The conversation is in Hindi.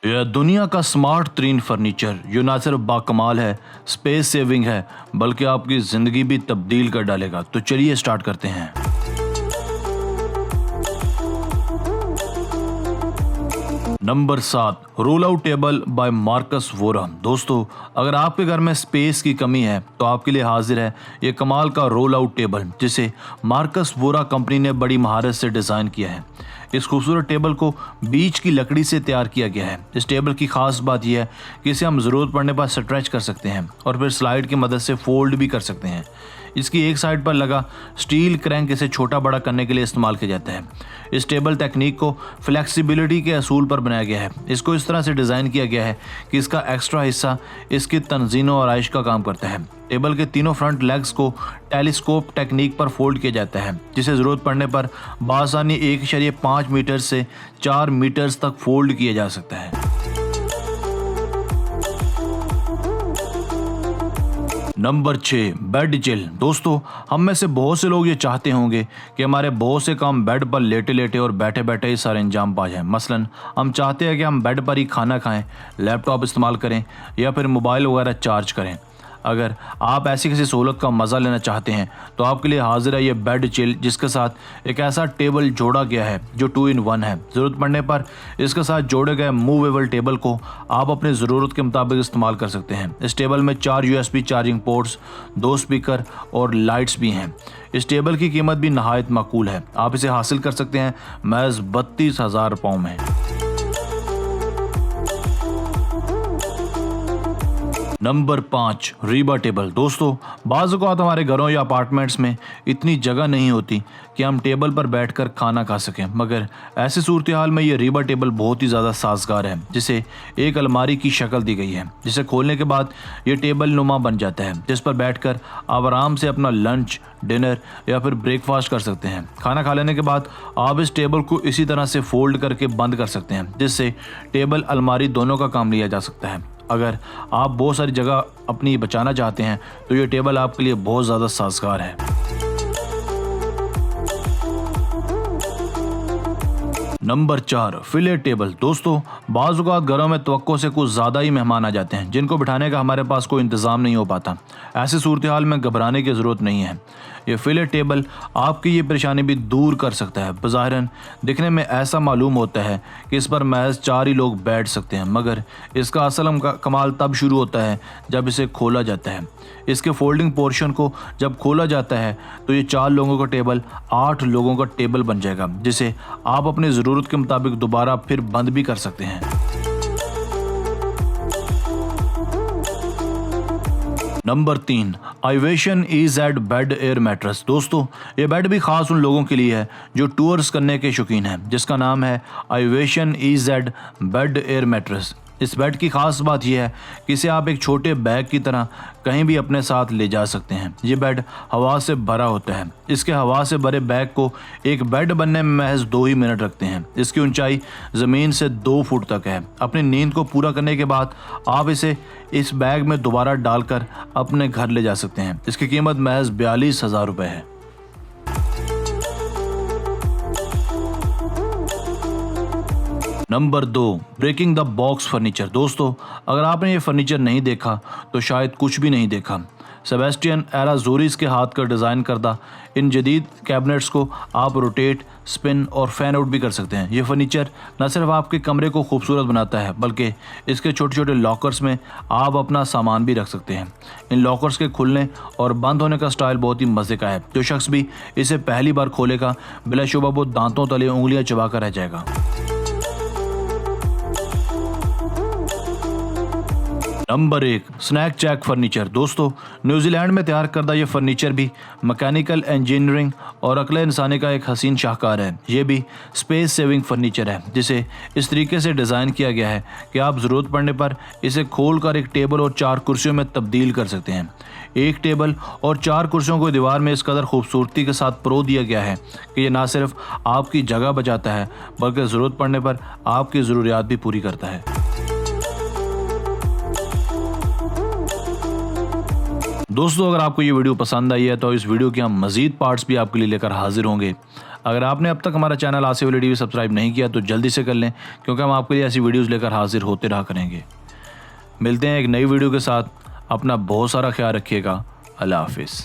यह दुनिया का स्मार्ट तरीन फर्नीचर जो ना सिर्फ बाकमाल है, स्पेस सेविंग है, बल्कि आपकी ज़िंदगी भी तब्दील कर डालेगा। तो चलिए स्टार्ट करते हैं। Number 7, roll out table by Marcus Vora. दोस्तों, अगर आपके घर में स्पेस की कमी है तो आपके लिए हाजिर है ये कमाल का रोल आउट टेबल, जिसे मार्कस वोरा कंपनी ने बड़ी महारत से डिज़ाइन किया है। इस खूबसूरत टेबल को बीच की लकड़ी से तैयार किया गया है। इस टेबल की खास बात यह है कि इसे हम ज़रूरत पड़ने पर स्ट्रेच कर सकते हैं और फिर स्लाइड की मदद से फोल्ड भी कर सकते हैं। इसकी एक साइड पर लगा स्टील क्रैंक इसे छोटा बड़ा करने के लिए इस्तेमाल किया जाता है। इस टेबल टेक्निक को फ्लेक्सिबिलिटी के असूल पर बनाया गया है। इसको इस तरह से डिज़ाइन किया गया है कि इसका एक्स्ट्रा हिस्सा इसकी तंजीम और आराइश का काम करता है। टेबल के तीनों फ्रंट लेग्स को टेलीस्कोप टेक्निक पर फोल्ड किया जाता है, जिसे ज़रूरत पड़ने पर बासानी 1.5 मीटर से 4 मीटर तक फोल्ड किया जा सकता है। Number 6, bed chill. दोस्तों, हम में से बहुत से लोग ये चाहते होंगे कि हमारे बहुत से काम बेड पर लेटे लेटे और बैठे बैठे ही सारे अंजाम पा जाएं। मसलन हम चाहते हैं कि हम बेड पर ही खाना खाएं, लैपटॉप इस्तेमाल करें या फिर मोबाइल वगैरह चार्ज करें। अगर आप ऐसी किसी सहूलत का मज़ा लेना चाहते हैं तो आपके लिए हाजिर है ये बेड चिल, जिसके साथ एक ऐसा टेबल जोड़ा गया है जो 2 in 1 है। ज़रूरत पड़ने पर इसके साथ जोड़े गए मूवेबल टेबल को आप अपनी ज़रूरत के मुताबिक इस्तेमाल कर सकते हैं। इस टेबल में 4 USB चार्जिंग पोर्ट्स, 2 स्पीकर और लाइट्स भी हैं। इस टेबल की कीमत भी नहायत माकूल है। आप इसे हासिल कर सकते हैं महज 32,000 रुपयों में। Number 5, Reeba table. दोस्तों, बाज़ औक़ात हमारे घरों या अपार्टमेंट्स में इतनी जगह नहीं होती कि हम टेबल पर बैठकर खाना खा सकें, मगर ऐसी सूरत हाल में ये रीबा टेबल बहुत ही ज़्यादा साजगार है, जिसे एक अलमारी की शक्ल दी गई है, जिसे खोलने के बाद ये टेबल नुमा बन जाता है, जिस पर बैठकर आप आराम से अपना लंच, डिनर या फिर ब्रेकफास्ट कर सकते हैं। खाना खा लेने के बाद आप इस टेबल को इसी तरह से फोल्ड करके बंद कर सकते हैं, जिससे टेबल अलमारी दोनों का काम लिया जा सकता है। अगर आप बहुत सारी जगह अपनी बचाना चाहते हैं तो ये टेबल आपके लिए बहुत ज़्यादा साजगार है। Number 4, fillet table. दोस्तों, बाज़ औक़ात घरों में तवक्को से कुछ ज़्यादा ही मेहमान आ जाते हैं, जिनको बिठाने का हमारे पास कोई इंतज़ाम नहीं हो पाता। ऐसी सूरत हाल में घबराने की ज़रूरत नहीं है। ये फिलेट टेबल आपकी ये परेशानी भी दूर कर सकता है। बज़ाहिरन दिखने में ऐसा मालूम होता है कि इस पर महज 4 ही लोग बैठ सकते हैं, मगर इसका असल कमाल तब शुरू होता है जब इसे खोला जाता है। इसके फोल्डिंग पोर्शन को जब खोला जाता है तो ये 4 लोगों का टेबल 8 लोगों का टेबल बन जाएगा, जिसे आप अपनी ज़रूरत के मुताबिक दोबारा फिर बंद भी कर सकते हैं। Number 3, आइवेशन EZ bed air mattress. दोस्तों, ये बेड भी ख़ास उन लोगों के लिए है जो टूर्स करने के शौकीन हैं, जिसका नाम है आइवेशन EZ बेड एयर मैट्रेस। इस बेड की ख़ास बात यह है कि इसे आप एक छोटे बैग की तरह कहीं भी अपने साथ ले जा सकते हैं। ये बेड हवा से भरा होता है। इसके हवा से भरे बैग को एक बेड बनने में महज 2 ही मिनट लगते हैं। इसकी ऊंचाई ज़मीन से 2 फुट तक है। अपनी नींद को पूरा करने के बाद आप इसे इस बैग में दोबारा डालकर अपने घर ले जा सकते हैं। इसकी कीमत महज 42,000 रुपये है। Number 2, breaking the box furniture. दोस्तों, अगर आपने ये फर्नीचर नहीं देखा तो शायद कुछ भी नहीं देखा। सेबेस्टियन एराजोरिस के हाथ का डिज़ाइन करदा इन जदीद कैबिनेट्स को आप रोटेट, स्पिन और फैन आउट भी कर सकते हैं। ये फर्नीचर न सिर्फ आपके कमरे को खूबसूरत बनाता है, बल्कि इसके छोटे छोटे लॉकर्स में आप अपना सामान भी रख सकते हैं। इन लॉकर्स के खुलने और बंद होने का स्टाइल बहुत ही मज़े का है। जो शख्स भी इसे पहली बार खोलेगा बिलाशुबा वो दांतों तले उंगलियां चबा कर रह जाएगा। Number 1, snack check furniture. दोस्तों, न्यूजीलैंड में तैयार करदा ये फर्नीचर भी मैकेनिकल इंजीनियरिंग और अक्ल इंसानी का एक हसीन शाहकार है। ये भी स्पेस सेविंग फर्नीचर है, जिसे इस तरीके से डिज़ाइन किया गया है कि आप ज़रूरत पड़ने पर इसे खोलकर एक टेबल और 4 कुर्सियों में तब्दील कर सकते हैं। एक टेबल और 4 कुर्सियों को दीवार में इस कदर खूबसूरती के साथ परो दिया गया है कि ये ना सिर्फ आपकी जगह बचाता है, बल्कि ज़रूरत पड़ने पर आपकी ज़रूरियात भी पूरी करता है। दोस्तों, अगर आपको ये वीडियो पसंद आई है तो इस वीडियो के हम मज़ीद पार्ट्स भी आपके लिए लेकर हाजिर होंगे। अगर आपने अब तक हमारा channel Asif Ali TV subscribe नहीं किया तो जल्दी से कर लें, क्योंकि हम आपके लिए ऐसी वीडियोज़ लेकर हाजिर होते रहा करेंगे। मिलते हैं एक नई वीडियो के साथ। अपना बहुत सारा ख्याल रखिएगा। अल्लाह हाफिज़।